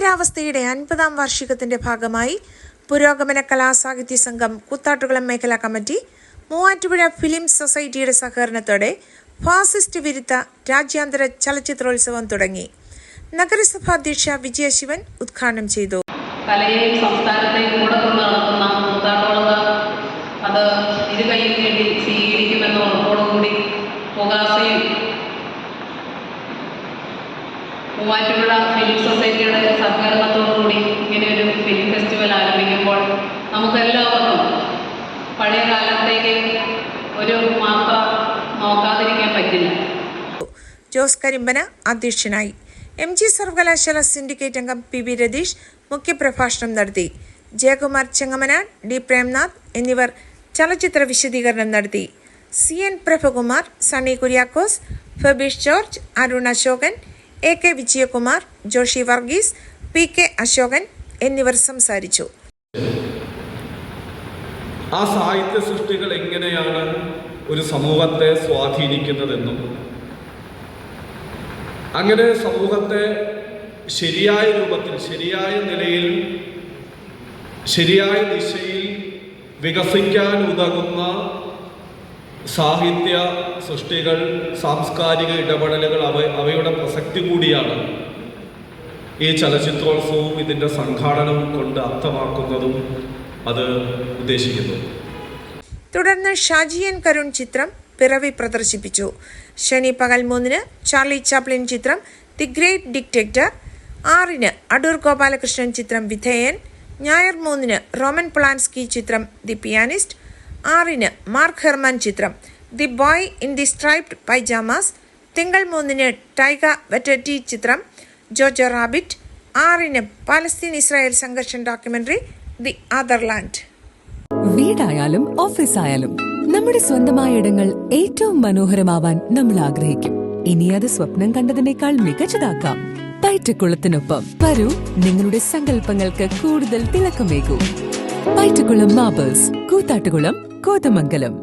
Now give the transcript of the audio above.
അടിയന്തരാവസ്ഥയുടെ 50-ാം വാർഷികത്തിന്റെ ഭാഗമായി പുരോഗമന കലാസാഹിത്യ സംഘം കൂത്താട്ടുകുളം മേഖലാ കമ്മിറ്റി മൂവാറ്റുപുഴ ഫിലിം സൊസൈറ്റിയുടെ സഹകരണത്തോടെ ഫാസിസ്റ്റ് വിരുദ്ധ രാജ്യാന്തര ചലച്ചിത്രോത്സവം തുടങ്ങി. നഗരസഭാ അധ്യക്ഷ വിജയശിവൻ ഉദ്ഘാടനം ചെയ്തു. കലയെയും സംസ്ഥാനത്തെയും കൂടെ കൊണ്ട് നടത്തുന്ന കൂത്താട്ടുകുളത്ത് അത് ഇരുകൈയും നീട്ടി സ്വീകരിക്കുമെന്ന ഉറപ്പോടുകൂടി പുകാസയും മൂവാറ്റുപുഴ ഫിലിം സൊസൈറ്റിയുടെ സഹകരണത്തോടുകൂടി ഇങ്ങനെയൊരു ഫിലിം ഫെസ്റ്റിവൽ ആരംഭിക്കുമ്പോൾ നമുക്കെല്ലാവർക്കും പഴയ കാലത്തേക്ക് ഒരു മാത്ര നോക്കാതിരിക്കാൻ പറ്റില്ല. ജോസ് കരിമ്പന അധ്യക്ഷനായി. MG സർവകലാശാല സിൻഡിക്കേറ്റ് അംഗം PB രതീഷ് മുഖ്യപ്രഭാഷണം നടത്തി. ജയകുമാർ ചെങ്ങമനാട്, D പ്രേംനാഥ് എന്നിവർ ചലച്ചിത്ര വിശദീകരണം നടത്തി. CN Prabhakumar, Sunny Kuriakose, Febish George, Arun Ashokan, AK Vijayakumar, Joshy Varghese, PK Ashokan എന്നിവർ സംസാരിച്ചു. ആ സാഹിത്യ സൃഷ്ടികൾ എങ്ങനെയാണ് ഒരു സമൂഹത്തെ സ്വാധീനിക്കുന്നതെന്നും അങ്ങനെ സമൂഹത്തെ ശരിയായ രൂപത്തിൽ, ശരിയായ നിലയിൽ, ശരിയായ ദിശയിൽ വികസിക്കാൻ ഉതകുന്ന സാഹിത്യ സൃഷ്ടികൾ, സാംസ്കാരിക ഇടപെടലുകൾ അവയുടെ പ്രസക്തി കൂടിയാണ് ഈ ചലച്ചിത്രോത്സവവും ഇതിൻ്റെ സംഘാടനവും കൊണ്ട് അർത്ഥമാക്കുന്നതും അത് ഉദ്ദേശിക്കുന്നു. തുടർന്ന് ഷാജി N കരുൺ ചിത്രം പിറവി പ്രദർശിപ്പിച്ചു. ശനി പകൽ 3-ന് ചാർലി ചാപ്ലിൻ ചിത്രം ദി ഗ്രേറ്റ് ഡിക്റ്റേറ്റർ, 6-ന് അടൂർ ഗോപാലകൃഷ്ണൻ ചിത്രം വിധേയൻ, ഞായർ 3-ന് റോമൻ പൊളാൻസ്കി ചിത്രം ദി പിയാനിസ്റ്റ്, 6-ന് മാർക്ക് ഹെർമാൻ ചിത്രം the boy in the striped pyjamas, തിങ്കൾ 3-ന് ടൈഗ വെറ്ററ്റി ചിത്രം ജോജോ റാബിറ്റ്, 6-ന് പാലസ്തീൻ ഇസ്രായേൽ സംഘർഷം ഡോക്യുമെന്ററി ദി അതർലാൻഡ്. വീടായാലും ഓഫീസായാലും നമ്മുടെ സ്വന്തമായ ഇടങ്ങൾ ഏറ്റവും മനോഹരമാവാൻ നമ്മൾ ആഗ്രഹിക്കും. ഇനി അത് സ്വപ്നം കണ്ടതിനേക്കാൾ മികച്ചതാക്കാം. പയറ്റക്കുളത്തിനൊപ്പം വരൂ, നിങ്ങളുടെ സങ്കല്പങ്ങൾക്ക് കൂടുതൽ തിളക്കമേകൂ. പയറ്റക്കുളം മാർബിൾസ്, കൂത്താട്ടുകുളം, കോതമംഗലം.